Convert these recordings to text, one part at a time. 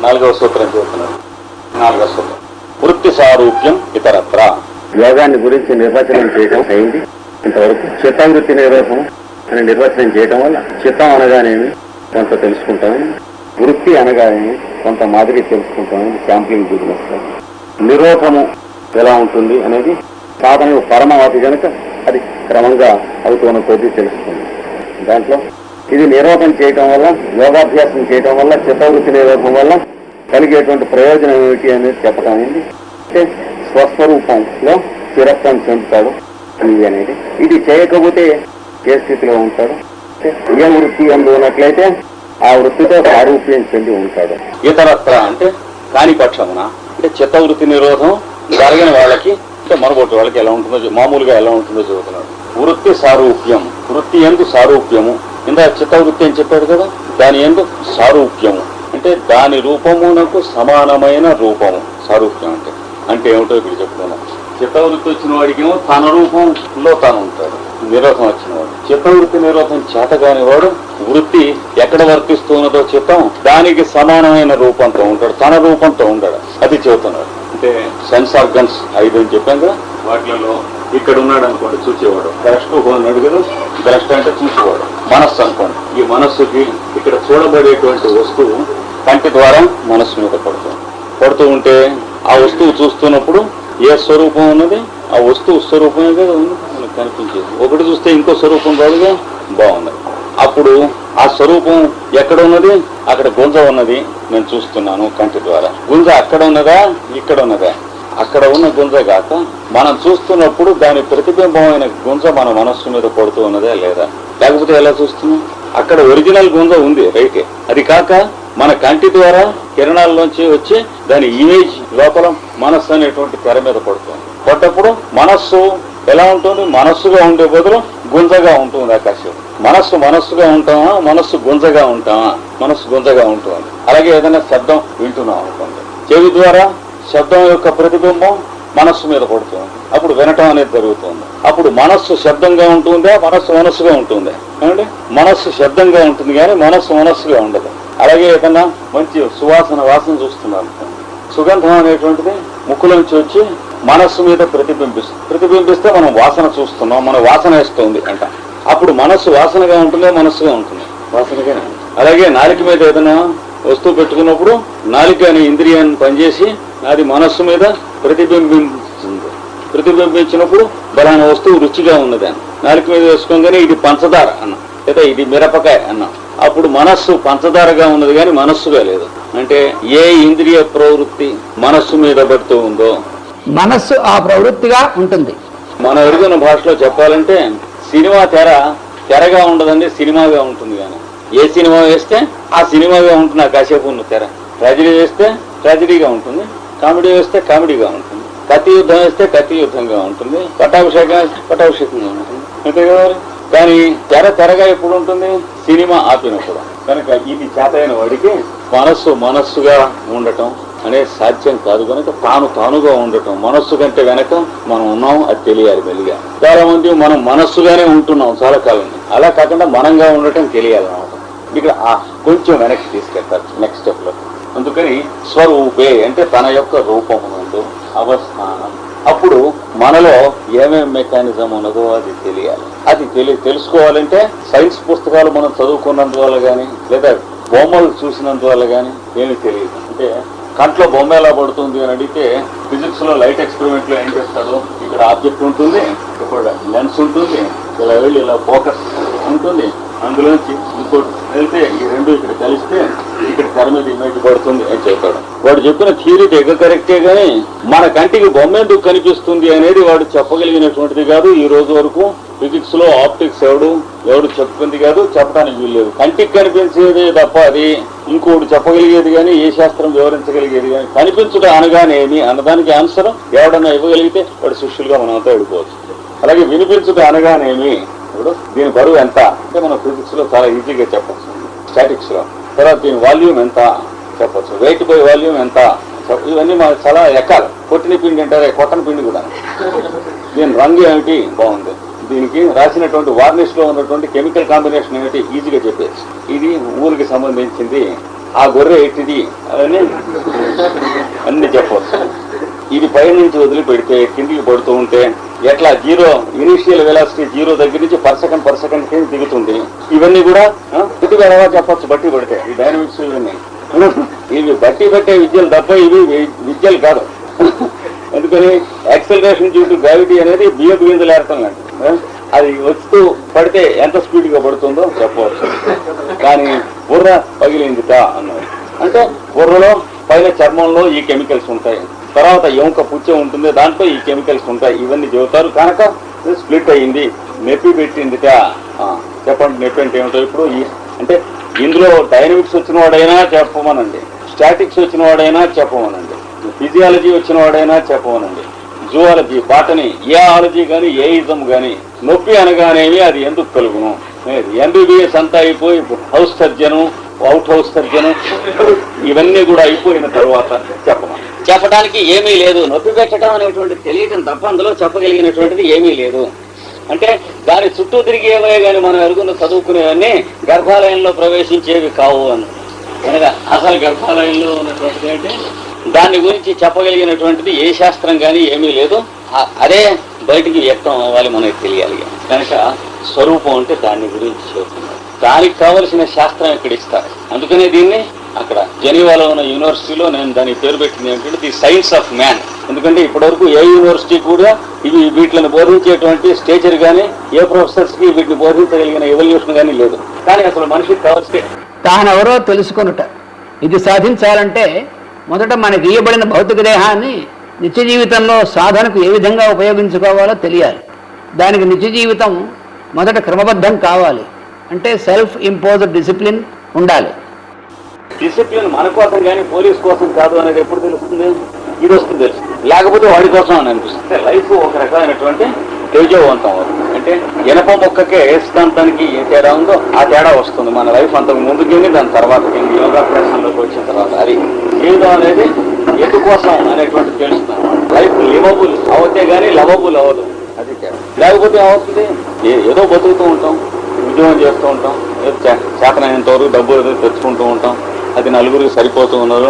4వ సూత్రం చెబుతున్నారు. 4వ సూత్రం వృత్తి సారూప్యం ఇతరత్ర. యోగాన్ని గురించి నిర్వచనం చేయడం అయింది. ఇంతవరకు చిత్తవృత్తి నిరోధం అని నిర్వచనం చేయడం వల్ల చిత్తం అనగానేమి కొంత తెలుసుకుంటామని, వృత్తి అనగానేమి కొంత మాదిరి తెలుసుకుంటామని శాంప్లింగ్ బిజినెస్. నిరోధము ఎలా ఉంటుంది అనేది సాధన పరమావధి కనుక అది క్రమంగా అవుతున్న కొద్దీ తెలుస్తుంది. దాంట్లో ఇది నిరోధం చేయటం వల్ల, యోగాభ్యాసం చేయటం వల్ల, చిత్తవృత్తి నిరోధం వల్ల కలిగేటువంటి ప్రయోజనం ఏమిటి అనేది చెప్పడం అయింది. అంటే స్వస్వరూపంలో స్థిరత్వం చెందుతాడు అనేది. ఇది చేయకపోతే ఏ స్థితిలో ఉంటాడు? ఏ వృత్తి అందు ఉన్నట్లయితే ఆ వృత్తితో సారూప్యం చెంది ఉంటాడు. ఇతరత్ర అంటే కాని పక్షమున, అంటే చిత్తవృత్తి నిరోధం జరగని వాళ్ళకి, అంటే మనబోటి వాళ్ళకి ఎలా ఉంటుందో, మామూలుగా ఎలా ఉంటుందో చెబుతున్నాడు. వృత్తి సారూప్యం, వృత్తి యందు సారూప్యము. ఇందా చిత్తవృత్తి అని చెప్పాడు కదా, దాని యందు సారూప్యము అంటే దాని రూపమునకు సమానమైన రూపము. సారూప్యం అంటే అంటే ఏమిటో ఇప్పుడు చెప్తున్నాం. చిత్తవృత్తి వచ్చిన వాడికేమో తన రూపంలో తాను ఉంటాడు. నిరోధం వచ్చిన వాడు, చిత్తవృత్తి నిరోధం చేతగాని వాడు వృత్తి ఎక్కడ వర్తిస్తున్నదో చిత్తం దానికి సమానమైన రూపంతో ఉంటాడు, తన రూపంతో ఉంటాడు. అది చెబుతున్నాడు. అంటే సెన్స్ ఆర్గన్స్ 5 అని చెప్పాం కదా, వాటిలలో ఇక్కడ ఉన్నాడు అనుకోండి చూసేవాడు, ద్రష్ట ఉన్నాడు కదా, ద్రష్ట అంటే చూసేవాడు. మనస్సు అనుకోండి, ఈ మనస్సుకి ఇక్కడ చూడబడేటువంటి వస్తువు కంటి ద్వారా మనస్సు మీద పడుతూ ఉంటే ఆ వస్తువు చూస్తున్నప్పుడు ఏ స్వరూపం ఉన్నది ఆ వస్తువు స్వరూపమే కదా ఉంది మనకు కనిపించేది. ఒకటి చూస్తే ఇంకో స్వరూపం కాదుగా, బాగున్నది. అప్పుడు ఆ స్వరూపం ఎక్కడ ఉన్నది? అక్కడ గుంజ ఉన్నది, నేను చూస్తున్నాను కంటి ద్వారా. గుంజ అక్కడ ఉన్నదా ఇక్కడ ఉన్నదా? అక్కడ ఉన్న గుంజ కాక మనం చూస్తున్నప్పుడు దాని ప్రతిబింబమైన గుంజ మన మనస్సు మీద పడుతూ ఉన్నదా లేదా? లేకపోతే ఎలా చూస్తున్నాం? అక్కడ ఒరిజినల్ గుంజ ఉంది రైటే, అది కాక మన కంటి ద్వారా కిరణాల్లోంచి వచ్చి దాని ఇమేజ్ లోపల మనస్సు అనేటువంటి తెర మీద పడుతుంది. పడ్డప్పుడు మనస్సు ఎలా ఉంటుంది? మనస్సుగా ఉండే బదులు గుంజగా ఉంటుంది ఆకాశం. మనస్సుగా ఉంటామా, మనస్సు గుంజగా ఉంటామా? మనస్సు గుంజగా ఉంటుంది. అలాగే ఏదైనా శబ్దం వింటున్నాం అనుకోండి, చెవి ద్వారా శబ్దం యొక్క ప్రతిబింబం మనస్సు మీద పడుతుంది, అప్పుడు వినటం అనేది జరుగుతుంది. అప్పుడు మనస్సు శబ్దంగా ఉంటుందా, మనస్సుగా ఉంటుందా? ఏమండి, మనస్సు శబ్దంగా ఉంటుంది కానీ మనస్సుగా ఉండదు. అలాగే ఏదన్నా మంచి సువాసన వాసన చూస్తున్నాం, సుగంధం అనేటువంటిది ముక్కులోంచి వచ్చి మనస్సు మీద ప్రతిబింబిస్తే మనం వాసన చూస్తున్నాం, మన వాసన వేస్తుంది అంట. అప్పుడు మనస్సు వాసనగా ఉంటుందా, మనస్సుగా ఉంటుంది? వాసనగానే. అలాగే నాలుక మీద ఏదైనా వస్తువు పెట్టుకున్నప్పుడు నాలుక అనే ఇంద్రియాన్ని పనిచేసి అది మనస్సు మీద ప్రతిబింబించినప్పుడు బలానా వస్తువు రుచిగా ఉన్నది అని నాలుక మీద వేసుకోగానే ఇది పంచదార అన్న, లేదా ఇది మిరపకాయ అన్న. అప్పుడు మనస్సు పంచదారగా ఉన్నది కానీ మనస్సుగా లేదు. అంటే ఏ ఇంద్రియ ప్రవృత్తి మనస్సు మీద పడుతూ ఉందో మనస్సు ఆ ప్రవృత్తిగా ఉంటుంది. మన ఎరుగున్న భాషలో చెప్పాలంటే సినిమా తెరగా ఉండదండి, సినిమాగా ఉంటుంది. కానీ ఏ సినిమా వేస్తే ఆ సినిమాగా ఉంటుంది, ఆ కాసేపు ఉన్న తెర. ట్రాజడీ వేస్తే ట్రాజడీగా ఉంటుంది, కామెడీ వేస్తే కామెడీగా ఉంటుంది, కత్తి యుద్ధం వేస్తే కత్తి యుద్ధంగా ఉంటుంది, పట్టాభిషేకం వేస్తే పట్టాభిషేకంగా ఉంటుంది, అంతే కదా. కానీ తెరగా ఎప్పుడు ఉంటుంది? సినిమా ఆపినప్పుడు. కనుక ఇది చేతైన వాడికి మనస్సుగా ఉండటం అనేది సాధ్యం కాదు. కనుక తానుగా ఉండటం, మనస్సు కంటే వెనక మనం ఉన్నాం అది తెలియాలి మెల్లిగా. చాలా మంది మనం మనస్సుగానే ఉంటున్నాం చాలా కాలం, అలా కాకుండా మనంగా ఉండటం తెలియాలన్నమాట. ఇక్కడ కొంచెం వెనక్కి తీసుకెళ్తారు నెక్స్ట్ స్టెప్ లో. అందుకని స్వరూపే అంటే తన యొక్క రూపమునందు అవస్థానం. అప్పుడు మనలో ఏమేం మెకానిజం ఉన్నదో అది తెలియాలి. అది తెలుసుకోవాలంటే సైన్స్ పుస్తకాలు మనం చదువుకున్నందువల్ల కానీ లేదా బొమ్మలు చూసినందువల్ల కానీ ఏమీ తెలియదు. అంటే కంట్లో బొమ్మ ఎలా పడుతుంది అని అడిగితే ఫిజిక్స్ లో లైట్ ఎక్స్పెరిమెంట్ లో ఏం చేస్తాడు, ఇక్కడ ఆబ్జెక్ట్ ఉంటుంది, ఇక్కడ లెన్స్ ఉంటుంది, ఇలా వెళ్ళి ఇలా ఫోకస్ ఉంటుంది, అందులోంచి ఇంకోటి వెళ్తే ఈ రెండు ఇక్కడ కలిస్తే ఇక్కడ తెర మీద ఇమేజ్ పడుతుంది అని చెప్తాడు. వాడు చెప్పిన థియరీ దగ్గర కరెక్టే కానీ మన కంటికి బొమ్మ ఎందుకు కనిపిస్తుంది అనేది వాడు చెప్పగలిగినటువంటిది కాదు. ఈ రోజు వరకు ఫిజిక్స్ లో ఆప్టిక్స్ ఎవడు చెప్పింది కాదు, చెప్పడానికి వీల్లేదు. కంటికి కనిపించేది తప్ప అది ఇంకోటి చెప్పగలిగేది కానీ ఏ శాస్త్రం వివరించగలిగేది కానీ కనిపించుట అనగానేమి అన్నదానికి ఆన్సర్ ఎవడన్నా ఇవ్వగలిగితే వాడు శిష్యులుగా మనంతా వెళ్ళిపోవచ్చు. అలాగే వినిపించుట అనగానేమి, ఇప్పుడు దీని బరువు ఎంత అంటే మనం ఫిజిక్స్ లో చాలా ఈజీగా చెప్పచ్చు, స్టాటిక్స్ లో. తర్వాత దీని వాల్యూమ్ ఎంత చెప్పచ్చు, వెయిట్ బై వాల్యూమ్ ఎంత, ఇవన్నీ మనకు చాలా ఎక్కాలి. కొట్టిన పిండి అంటారే, కొట్టని పిండి కూడా. దీని రంగు ఏమిటి, బాగుంది. దీనికి రాసినటువంటి వార్నిష్ లో ఉన్నటువంటి కెమికల్ కాంబినేషన్ ఏమిటి, ఈజీగా చెప్పేసి. ఇది ఊరికి సంబంధించింది ఆ గొర్రె ఎట్టిది అని అన్ని చెప్పవచ్చు. ఇది పై నుంచి వదిలి పెడితే కిందికి పడుతూ ఉంటే ఎట్లా జీరో ఇనీషియల్ వెలాసిటీ జీరో దగ్గర నుంచి పర్ సెకండ్ కింద దిగుతుంది. ఇవన్నీ కూడా కొద్దిగా ఎలా చెప్పచ్చు బట్టి పడితే ఈ డైనమిక్స్ ఇవన్నీ ఇవి బట్టి పెట్టే విద్యలు తప్ప ఇవి విద్యలు కాదు. ఎందుకని యాక్సలరేషన్ డ్యూ టు గ్రావిటీ అనేది బియ్యం గింజలు ఏర్పడం లాంటి అది వస్తూ పడితే ఎంత స్పీడ్ గా పడుతుందో చెప్పవచ్చు. కానీ బుర్ర పగిలిందిట అన్నది అంటే బుర్రలో పైన చర్మంలో ఈ కెమికల్స్ ఉంటాయి, తర్వాత ఎముక పుచ్చ ఉంటుంది, దాంట్లో ఈ కెమికల్స్ ఉంటాయి, ఇవన్నీ చెబుతారు. కనుక స్ప్లిట్ అయ్యింది, నొప్పి పెట్టిందిట. చెప్పండి నొప్పి అంటే ఏమిటో ఇప్పుడు అంటే ఇందులో డైనమిక్స్ వచ్చిన వాడైనా చెప్పమనండి, స్టాటిక్స్ వచ్చిన వాడైనా చెప్పమనండి, ఫిజియాలజీ వచ్చిన వాడైనా చెప్పమనండి, జువాలజీ బాటనీ ఏ ఆలజీ కానీ ఏ ఇజం కానీ నొప్పి అనగానేమి అది ఎందుకు కలుగును, ఎంబీబీఎస్ అంతా అయిపోయి house surgeon out house surgeon ఇవన్నీ కూడా అయిపోయిన తర్వాత చెప్పడానికి ఏమీ లేదు. నొప్పి పెట్టడం అనేటువంటిది తెలియటం తప్ప అందులో చెప్పగలిగినటువంటిది ఏమీ లేదు. అంటే దాని చుట్టూ తిరిగేవే కానీ మనం ఎరుగున్న చదువుకునేవన్నీ గర్భాలయంలో ప్రవేశించేవి కావు అని. అనగా అసలు గర్భాలయంలో ఉన్నటువంటిది అంటే దాని గురించి చెప్పగలిగినటువంటిది ఏ శాస్త్రం కానీ ఏమీ లేదు. అదే బయటికి వ్యక్తం అవ్వాలి, మనకి తెలియాలి. కనుక స్వరూపం అంటే దాని గురించి చెబుతున్నారు. దానికి కావలసిన శాస్త్రం ఇక్కడ ఇస్తారు. అందుకనే దీన్ని అక్కడ జెనీవాలో ఉన్న యూనివర్సిటీలో నేను దానికి పేరు పెట్టింది ఏంటంటే ది సైన్స్ ఆఫ్ మ్యాన్. ఎందుకంటే ఇప్పటివరకు ఏ యూనివర్సిటీ కూడా వీటిని బోధించేటువంటి స్టేచర్ కానీ ఏ ప్రొఫెసర్స్ కి వీటిని బోధించగలిగిన ఎవల్యూషన్ కానీ లేదు. కానీ అసలు మనిషికి కావాల్సి తానెవరో తెలుసుకొనుట. ఇది సాధించాలంటే మొదట మనకి ఇయ్యబడిన భౌతిక దేహాన్ని నిత్య జీవితంలో సాధనకు ఏ విధంగా ఉపయోగించుకోవాలో తెలియాలి. దానికి నిత్య జీవితం మొదట క్రమబద్ధం కావాలి. అంటే సెల్ఫ్ ఇంపోజ్డ్ డిసిప్లిన్ ఉండాలి. డిసిప్లిన్ మన కోసం కానీ పోలీస్ కోసం కాదు అనేది ఎప్పుడు తెలుస్తుంది? ఇది వస్తుంది తెలుస్తుంది, లేకపోతే వాడి కోసం అని అనిపిస్తుంది. లైఫ్ ఒక రకమైనటువంటి తేజవంతం అవుతుంది. అంటే ఇనప మొక్కకే ఏసుకాంతానికి ఏ తేడా ఉందో ఆ తేడా వస్తుంది. మన లైఫ్ అంతకు ముందుకేంది, దాని తర్వాత యోగాభ్యాసంలోకి వచ్చిన తర్వాత అది జీవితం అనేది ఎందుకోసం అనేటువంటి తెలుస్తుంది. లైఫ్ లివబుల్ అవుతే కానీ లవబుల్ అవ్వదు, అది తేడా. లేకపోతే ఏమవుతుంది, ఏదో బతుకుతూ ఉంటాం, ఉద్యోగం చేస్తూ ఉంటాం, ఏదో చేతనైనంత వరకు డబ్బు ఏదో తెచ్చుకుంటూ ఉంటాం. అది నలుగురికి సరిపోతూ ఉన్నారు,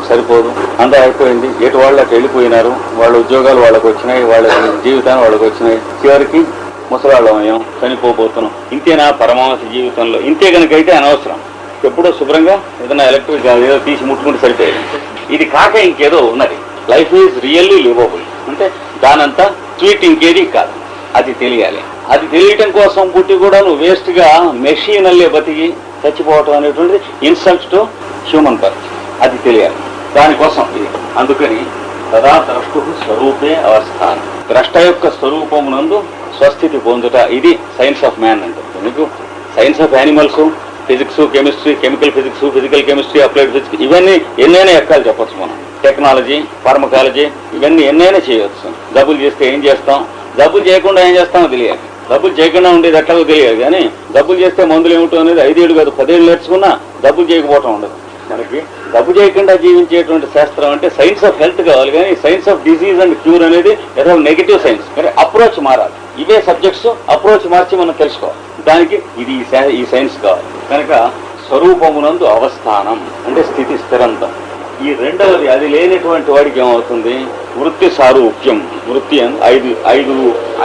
సరిపోదు, అంతా అయిపోయింది. ఎటు వాళ్ళు అటు వెళ్ళిపోయినారు, వాళ్ళ ఉద్యోగాలు వాళ్ళకి వచ్చినాయి, వాళ్ళ జీవితాన్ని వాళ్ళకి వచ్చినాయి. చివరికి ముసలాళ్ళం అయ్యాం, చనిపోబోతున్నాం. ఇంతేనా పరమావధి జీవితంలో? ఇంతే కనుకైతే అనవసరం. ఎప్పుడో శుభ్రంగా ఏదైనా ఎలక్ట్రిక్ ఏదో తీసి ముట్టుకుంటే సరిపోయేది. ఇది కాక ఇంకేదో ఉన్నది. Life is really liveable. అంటే దానంతా స్వీట్ ఇంకేది కాదు. అది తెలియాలి. అది తెలియటం కోసం పుట్టి కూడా నువ్వు వేస్ట్గా మెషినల్లే బతికి చచ్చిపోవటం అనేటువంటిది ఇన్సల్ట్ టు హ్యూమన్ బర్త్. అది తెలియాలి. దానికోసం ఇది. అందుకని సదా ద్రష్టు స్వరూపే అవస్థానం. ద్రష్ట యొక్క స్వరూపమునందు స్వస్థితి పొందుట, ఇది సైన్స్ ఆఫ్ మ్యాన్ అంటే. మీకు science of animals, physics, chemistry, chemical physics, physical chemistry, applied physics ఇవన్నీ ఎన్నైనా ఎక్కాలి చెప్పచ్చు మనం. టెక్నాలజీ, ఫార్మకాలజీ ఇవన్నీ ఎన్నైనా చేయవచ్చు. జబ్బులు చేస్తే ఏం చేస్తాం, జబ్బులు చేయకుండా ఏం చేస్తామో తెలియాలి. జబ్బులు చేయకుండా ఉండేది ఎట్లాగో తెలియదు. కానీ జబ్బులు చేస్తే మందులు ఏమిటో అనేది 5 ఏళ్ళు కాదు 10 ఏళ్ళు నేర్చుకున్నా జబ్బులు చేయకపోవటం ఉండదు. మనకి జబ్బు చేయకుండా జీవించేటువంటి శాస్త్రం అంటే సైన్స్ ఆఫ్ హెల్త్ కావాలి. కానీ science of disease and cure అనేది ఏదో నెగిటివ్ సైన్స్. కానీ అప్రోచ్ మారాలి. ఇవే సబ్జెక్ట్స్ అప్రోచ్ మార్చి మనం తెలుసుకోవాలి. దానికి ఇది ఈ సైన్స్ కావాలి. కనుక స్వరూపమునందు అవస్థానం అంటే స్థితి, స్థిరంతం. ఈ రెండవది అది లేనటువంటి వాడికి ఏమవుతుంది? వృత్తి సారూప్యం. వృత్తి అని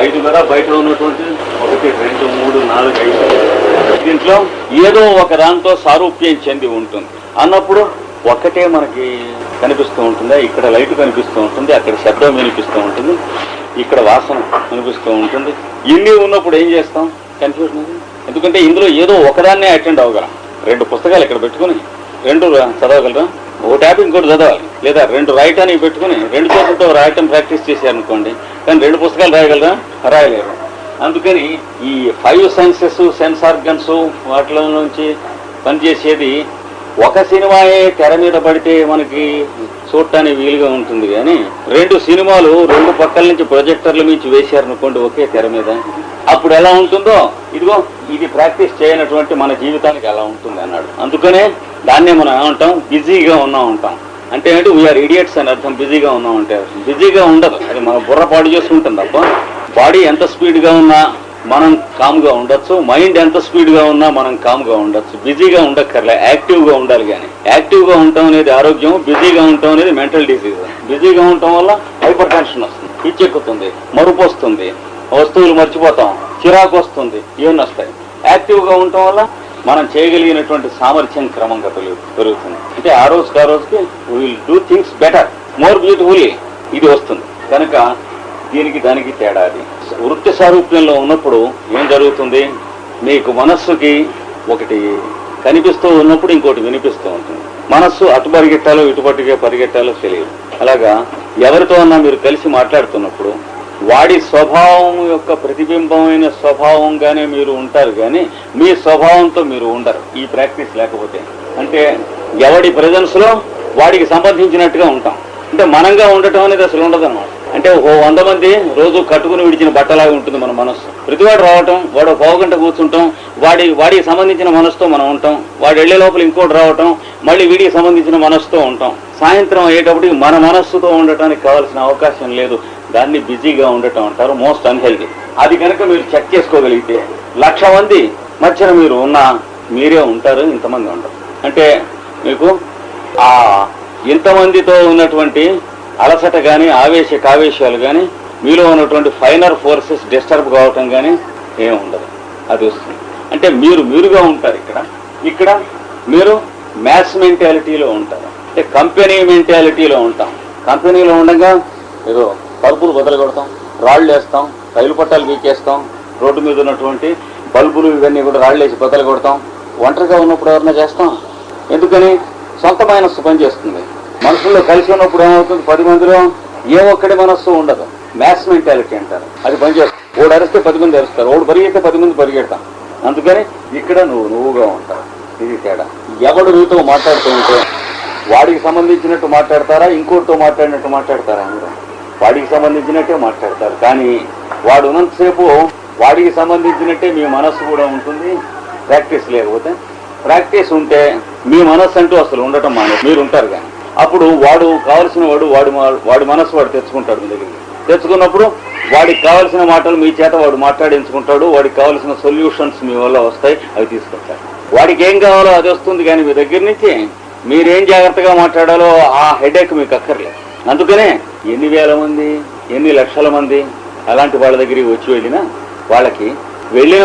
ఐదు కదా బయట ఉన్నటువంటి 1, 2, 3, 4, 5 దీంట్లో ఏదో ఒక దాంతో సారూప్యం చెంది ఉంటుంది అన్నప్పుడు ఒక్కటే మనకి కనిపిస్తూ ఉంటుందా? ఇక్కడ లైట్ కనిపిస్తూ ఉంటుంది, అక్కడ శబ్దం వినిపిస్తూ ఉంటుంది, ఇక్కడ వాసన కనిపిస్తూ ఉంటుంది. ఇన్ని ఉన్నప్పుడు ఏం చేస్తాం? కన్ఫ్యూజన్. ఎందుకంటే ఇందులో ఏదో ఒకదాన్నే అటెండ్ అవ్వగలం. 2 పుస్తకాలు ఇక్కడ పెట్టుకుని 2 చదవగలరా? ఒక ట్యాప్ ఇంకోటి చదవాలి. లేదా 2 రాయటానికి పెట్టుకుని 2 చేతులతో రాయటం ప్రాక్టీస్ చేశారనుకోండి, కానీ 2 పుస్తకాలు రాయగలరా? రాయలేరు. అందుకని ఈ 5 సెన్సెస్, సెన్స్ ఆర్గన్స్ వాటిలో నుంచి పనిచేసేది ఒక సినిమాయే తెర మీద పడితే మనకి చూడటానికి వీలుగా ఉంటుంది. కానీ 2 సినిమాలు 2 పక్కల నుంచి ప్రొజెక్టర్ల నుంచి వేశారనుకోండి ఒకే తెర మీద, అప్పుడు ఎలా ఉంటుందో ఇదిగో ఇది ప్రాక్టీస్ చేయనటువంటి మన జీవితానికి ఎలా ఉంటుంది అన్నాడు. అందుకనే దాన్నే మనం ఏమంటాం? బిజీగా ఉంటాం. అంటే ఏంటి? వీఆర్ ఇడియట్స్ అని అర్థం. బిజీగా ఉన్నాం అంటే బిజీగా ఉండదు, అది మన బుర్ర పాడు చేసుకుంటుంది తప్ప. బాడీ ఎంత స్పీడ్గా ఉన్నా మనం కామ్గా ఉండొచ్చు. మైండ్ ఎంత స్పీడ్గా ఉన్నా మనం కామ్గా ఉండొచ్చు. బిజీగా ఉండక్కర్లే, యాక్టివ్గా ఉండాలి. కానీ యాక్టివ్గా ఉండటం అనేది ఆరోగ్యం, బిజీగా ఉండటం అనేది మెంటల్ డిసీజ్. బిజీగా ఉండటం వల్ల హైపర్ టెన్షన్ వస్తుంది, పిచ్చెక్కుతుంది, మరుపు వస్తుంది, వస్తువులు మర్చిపోతాం, చిరాకు వస్తుంది, ఇవన్నీ వస్తాయి. యాక్టివ్గా ఉండటం వల్ల మనం చేయగలిగినటువంటి సామర్థ్యం క్రమంగా పెరుగుతుంది. అంటే ఆ రోజుకి will do things better, more beautifully ఇది వస్తుంది. కనుక దీనికి దానికి తేడా. అది వృత్తి సారూప్యంలో ఉన్నప్పుడు ఏం జరుగుతుంది, మీకు మనస్సుకి ఒకటి కనిపిస్తూ ఉన్నప్పుడు ఇంకోటి వినిపిస్తూ ఉంటుంది. మనస్సు అటు పరిగెట్టాలో ఇటు పరిగెట్టాలో తెలియదు. అలాగా ఎవరితో అన్నా మీరు కలిసి మాట్లాడుతున్నప్పుడు వాడి స్వభావం యొక్క ప్రతిబింబమైన స్వభావంగానే మీరు ఉంటారు, కానీ మీ స్వభావంతో మీరు ఉండరు ఈ ప్రాక్టీస్ లేకపోతే. అంటే ఎవడి ప్రెజెన్స్లో వాడికి సంబంధించినట్టుగా ఉంటాం. అంటే మనంగా ఉండటం అనేది అసలు ఉండదు అన్నమాట. అంటే 100 మంది రోజు కట్టుకుని విడిచిన బట్టలాగా ఉంటుంది మన మనస్సు. ప్రతివాడు రావటం, వాడు పావుగంట కూర్చుంటాం, వాడికి సంబంధించిన మనసుతో మనం ఉంటాం. వాడు వెళ్లే లోపల ఇంకోటి రావటం, మళ్ళీ వీడికి సంబంధించిన మనసుతో ఉంటాం. సాయంత్రం అయ్యేటప్పటికి మన మనస్సుతో ఉండటానికి కావాల్సిన అవకాశం లేదు. దాన్ని బిజీగా ఉండటం అంటారు, మోస్ట్ అన్హెల్దీ. అది కనుక మీరు చెక్ చేసుకోగలిగితే 1,00,000 మంది మధ్యన మీరు ఉన్నా మీరే ఉంటారు, ఇంతమంది ఉంటారు. అంటే మీకు ఆ ఇంతమందితో ఉన్నటువంటి అలసట కానీ కావేశాలు కానీ మీలో ఉన్నటువంటి ఫైనర్ ఫోర్సెస్ డిస్టర్బ్ కావటం కానీ ఏమి ఉండదు, అది వస్తుంది. అంటే మీరుగా ఉంటారు. ఇక్కడ మీరు మ్యాథ్స్ మెంటాలిటీలో ఉంటారు. అంటే కంపెనీ మెంటాలిటీలో ఉంటాం. కంపెనీలో ఉండగా ఏదో పరుపులు బదులు కొడతాం, రాళ్ళు వేస్తాం, రైలు పట్టాలు వీకేస్తాం, రోడ్డు మీద ఉన్నటువంటి బల్బులు ఇవన్నీ కూడా రాళ్ళు వేసి బదులు కొడతాం. ఒంటరిగా ఉన్నప్పుడు ఎవరన్నా చేస్తాం. ఎందుకని? సొంత మనస్సు పనిచేస్తుంది. మనుషుల్లో కలిసి ఉన్నప్పుడు ఏమవుతుంది, 10 మందిలో ఏ ఒక్కడి మనస్సు ఉండదు. మ్యాథ్స్ మెంటాలిటీ అంటారు, అది పనిచేస్తుంది. ఓడు అరిస్తే 10 మంది అరుస్తారు, ఓడు పరిగెడితే 10 మంది పరిగెడతాం. అందుకని ఇక్కడ నువ్వుగా ఉంటావు. ఇది తేడా. ఎవడు నీతో మాట్లాడుతూ ఉంటే వాడికి సంబంధించినట్టు మాట్లాడతారా, ఇంకోటితో మాట్లాడినట్టు మాట్లాడతారా? మీరు వాడికి సంబంధించినట్టే మాట్లాడతారు. కానీ వాడు ఉన్నంతసేపు వాడికి సంబంధించినట్టే మీ మనస్సు కూడా ఉంటుంది. ప్రాక్టీస్ లేకపోతే, ప్రాక్టీస్ ఉంటే మీ మనస్సు అంటూ అసలు ఉండటం మీరు ఉంటారు. కానీ అప్పుడు వాడు కావలసిన వాడి మనస్సు వాడు తెచ్చుకుంటాడు మీ దగ్గరికి. తెచ్చుకున్నప్పుడు వాడికి కావాల్సిన మాటలు మీ చేత వాడు మాట్లాడించుకుంటాడు. వాడికి కావాల్సిన సొల్యూషన్స్ మీ వల్ల వస్తాయి, అవి తీసుకొస్తాడు. వాడికి ఏం కావాలో అది వస్తుంది. కానీ మీ దగ్గర నుంచి మీరేం జాగ్రత్తగా మాట్లాడాలో ఆ హెడేక్ మీకు అక్కర్లేదు. అందుకనే ఎన్ని వేల మంది, ఎన్ని లక్షల మంది అలాంటి వాళ్ళ దగ్గరికి వచ్చి వెళ్ళిన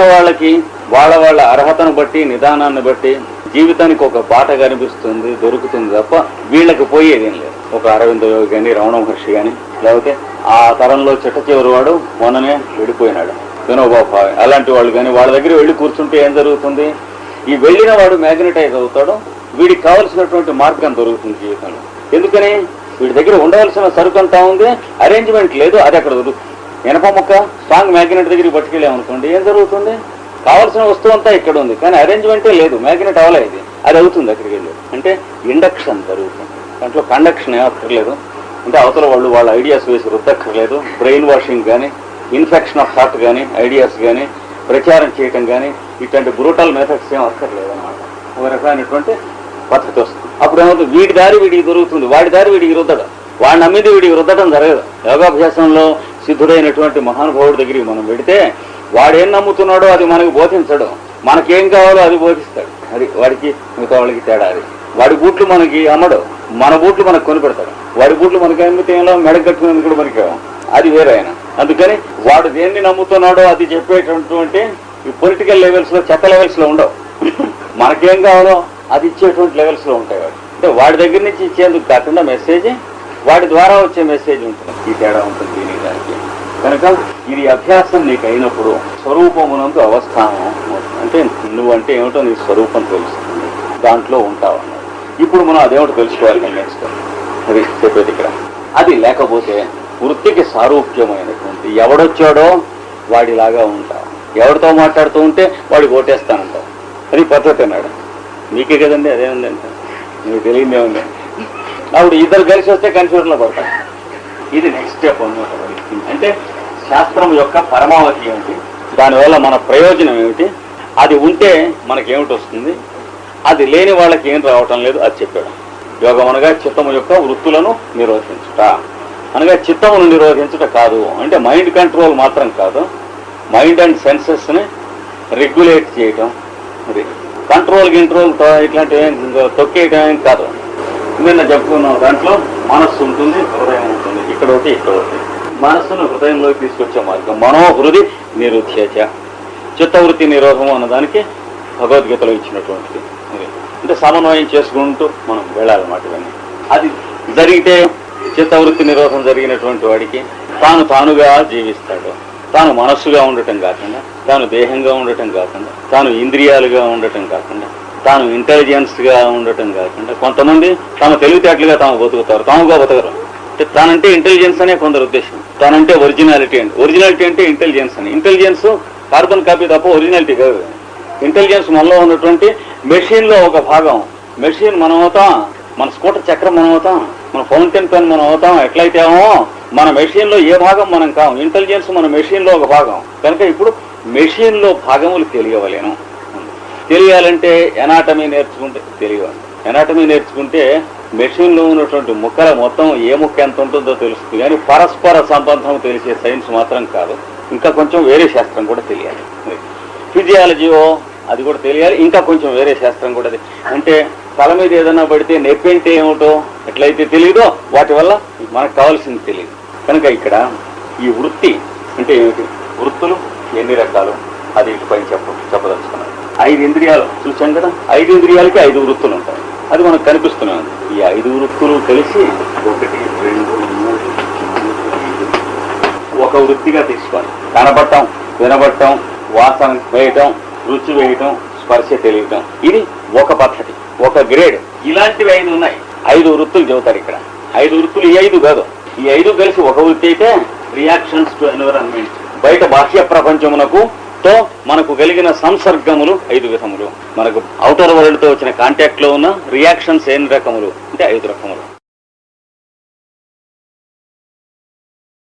వాళ్ళకి వాళ్ళ అర్హతను బట్టి, నిదానాన్ని బట్టి జీవితానికి ఒక బాట కనిపిస్తుంది, దొరుకుతుంది తప్ప వీళ్ళకి పోయేదేం లేదు. ఒక అరవింద యోగి కానీ, రమణ మహర్షి కానీ, లేకపోతే ఆ తరంలో చిట్ట చివరి వాడు మొన్ననే వెళ్ళిపోయినాడు వినోబా భావే, అలాంటి వాళ్ళు కానీ వాళ్ళ దగ్గర వెళ్ళి కూర్చుంటే ఏం జరుగుతుంది? ఈ వెళ్ళిన వాడు మ్యాగ్నటైజ్ అవుతాడు. వీడికి కావలసినటువంటి మార్గం దొరుకుతుంది జీవితంలో. ఎందుకని? వీడి దగ్గర ఉండవలసిన సరుకు అంతా ఉంది, అరేంజ్మెంట్ లేదు, అది అక్కడ దొరుకుతుంది. ఇనప ముక్క స్ట్రాంగ్ మ్యాగ్నెట్ దగ్గరికి పట్టుకెళ్ళామనుకోండి, ఏం జరుగుతుంది? కావాల్సిన వస్తువు అంతా ఇక్కడ ఉంది, కానీ అరేంజ్మెంటే లేదు, మ్యాగ్నెట్ అవ్వలేదు. అది అవుతుంది అక్కడికి వెళ్ళి. అంటే ఇండక్షన్ జరుగుతుంది. దాంట్లో కండక్షన్ ఏమక్కర్లేదు. అంటే అవతల వాళ్ళ ఐడియాస్ వేసి రుద్దక్కర్లేదు. బ్రెయిన్ వాషింగ్ కానీ, ఇన్ఫెక్షన్ ఆఫ్ థాట్ కానీ, ఐడియాస్ కానీ ప్రచారం చేయటం కానీ ఇట్లాంటి బ్రూటల్ మెథడ్స్ ఏం అక్కర్లేదు అన్నమాట. ఒక రకమైనటువంటి పద్ధతి వస్తుంది. అప్పుడు ఏమవుతుంది? వీడి దారి వీడికి దొరుకుతుంది, వాడి దారి వీడికి రుద్దడం, వాడి నమ్మిది వీడికి రుద్దడం జరగదు. యోగాభ్యాసంలో సిద్ధుడైనటువంటి మహానుభావుడి దగ్గరికి మనం పెడితే వాడేం నమ్ముతున్నాడో అది మనకు బోధించడం, మనకేం కావాలో అది బోధిస్తాడు. అది వాడికి మిగతా వాళ్ళకి తేడా. అది వాడి బూట్లు మనకి అమ్మడు, మన బూట్లు మనకు కొనిపెడతాడు. వాడి బూట్లు మనకి అమ్మితే మెడకు కట్టుకునేందుకు కూడా మనకి అది వేరే ఆయన. అందుకని వాడు దేన్ని నమ్ముతున్నాడో అది చెప్పేటటువంటి ఈ పొలిటికల్ లెవెల్స్ లో, చెత్త లెవెల్స్ లో ఉండవు. మనకేం కావాలో అది ఇచ్చేటువంటి లెవెల్స్ లో ఉంటాయి. వాడు అంటే వాడి దగ్గర నుంచి ఇచ్చేందుకు కాకుండా మెసేజ్ వాడి ద్వారా వచ్చే మెసేజ్ ఉంటుంది. ఈ తేడా ఉంటుంది దీనికి దానికి. కనుక ఇది అభ్యాసం నీకు అయినప్పుడు స్వరూపమునందు అవస్థానం అంటే నువ్వంటే ఏమిటో నీ స్వరూపం తెలుస్తుంది, దాంట్లో ఉంటావు అన్నది. ఇప్పుడు మనం అదేమిటో తెలుసుకోవాలి. నెక్స్ట్ అది చెప్పేది ఇక్కడ. అది లేకపోతే వృత్తికి సారూప్యమైనటువంటి ఎవడొచ్చాడో వాడిలాగా ఉంటావు. ఎవరితో మాట్లాడుతూ ఉంటే వాడికి ఓటేస్తానంటావు. అది పద్ధతి అన్నాడు. మీకే కదండి, అదేముంది అంటే మీకు తెలియదే ఉంది. అప్పుడు ఇద్దరు కలిసి వస్తే కన్ఫ్యూజన్లో పడతారు. ఇది నెక్స్ట్ స్టెప్ అన్నమాట. అంటే శాస్త్రం యొక్క పరమావధి ఏమిటి, దానివల్ల మన ప్రయోజనం ఏమిటి, అది ఉంటే మనకేమిటి వస్తుంది, అది లేని వాళ్ళకి ఏం రావటం లేదు, అది చెప్పాడు. యోగం అనగా చిత్తము యొక్క వృత్తులను నిరోధించుట, అనగా చిత్తమును నిరోధించుట కాదు. అంటే మైండ్ కంట్రోల్ మాత్రం కాదు, మైండ్ అండ్ సెన్సెస్ని రెగ్యులేట్ చేయటం, అది కంట్రోల్ ఇట్లాంటివి తొక్కేయటం ఏం కాదు. నిన్న చెప్పుకున్నాం, దాంట్లో మనస్సు ఉంటుంది, హృదయం ఉంటుంది, ఇక్కడ ఒకటి ఇక్కడ ఒకటి. మనస్సును హృదయంలోకి తీసుకొచ్చే మార్గం మనోహృది నిరుధ్యచ, చిత్తవృత్తి నిరోధం అన్నదానికి భగవద్గీతలో ఇచ్చినటువంటిది. అంటే సమన్వయం చేసుకుంటూ మనం వెళ్ళాలన్నమాట. ఇవన్నీ అది జరిగితే చిత్తవృత్తి నిరోధం జరిగినటువంటి వాడికి తానుగా జీవిస్తాడు. తాను మనస్సుగా ఉండటం కాకుండా, తాను దేహంగా ఉండటం కాకుండా, తాను ఇంద్రియాలుగా ఉండటం కాకుండా, తాను ఇంటెలిజెన్స్గా ఉండటం కాకుండా, కొంతమంది తమ తెలివితేటలుగా తాము బతుకుతారు, తాముగా బతకరు. అంటే తానంటే ఇంటెలిజెన్స్ అనే కొందరు ఉద్దేశం. తానంటే ఒరిజినాలిటీ అంటే ఇంటెలిజెన్స్ అని. ఇంటెలిజెన్స్ కార్బన్ కాపీ తప్ప ఒరిజినాలిటీ కాదు. ఇంటెలిజెన్స్ మనలో ఉన్నటువంటి మెషిన్లో ఒక భాగం. మెషిన్ మనం అవుతాం, మన స్కూటర్ చక్రం మనం అవుతాం, మన ఫౌంటైన్ పెన్ మనం అవుతాం. ఎట్లయితే మన మెషిన్లో ఏ భాగం మనం కాం. ఇంటెలిజెన్స్ మన మెషిన్లో ఒక భాగం కనుక ఇప్పుడు మెషిన్లో భాగములు తెలియవలేను. తెలియాలంటే ఎనాటమీ నేర్చుకుంటే తెలియాలి. ఎనాటమీ నేర్చుకుంటే మెషిన్లో ఉన్నటువంటి ముక్కల మొత్తం ఏ ముక్క ఎంత ఉంటుందో తెలుస్తుంది, కానీ పరస్పర సంబంధం తెలిసే సైన్స్ మాత్రం కాదు. ఇంకా కొంచెం వేరే శాస్త్రం కూడా తెలియాలి. ఫిజియాలజీయో అది కూడా తెలియాలి. ఇంకా కొంచెం వేరే శాస్త్రం కూడా అంటే తల మీద ఏదైనా పడితే నొప్పి అంటే ఏమిటో ఎట్లయితే తెలియదో వాటి వల్ల మనకు కావాల్సింది తెలియదు. కనుక ఇక్కడ ఈ వృత్తి అంటే ఏమిటి, వృత్తులు ఎన్ని రకాలు అది ఇటుపైన చెప్పదలుచుకున్నాను. 5 ఇంద్రియాలు చూసాం కదా, 5 ఇంద్రియాలకి 5 వృత్తులు ఉంటాయి. అది మనకు కనిపిస్తూనే ఉంది. ఈ 5 వృత్తులు కలిసి 1, 2, 3, 4, 5 ఒక వృత్తిగా తీసుకోవాలి. కనబడటం, వినబడటం, వాసన వేయటం, రుచి వేయటం, స్పర్శ తెలియటం, ఇది ఒక పద్ధతి, ఒక గ్రేడ్. ఇలాంటివి 5 ఉన్నాయి. 5 వృత్తులు చెబుతారు ఇక్కడ. 5 వృత్తులు ఈ 5 కాదు. ఈ 5 కలిసి ఒక వృత్తి అయితే రియాక్షన్స్ టు ఎన్విరాన్మెంట్, బయట బాహ్య ప్రపంచమునకు తో మనకు కలిగిన సంసర్గములు 5 విధములు. మనకు ఔటర్ వరల్డ్ తో వచ్చిన కాంటాక్ట్ లో ఉన్న రియాక్షన్స్ ఎన్ని రకములు అంటే 5 రకములు.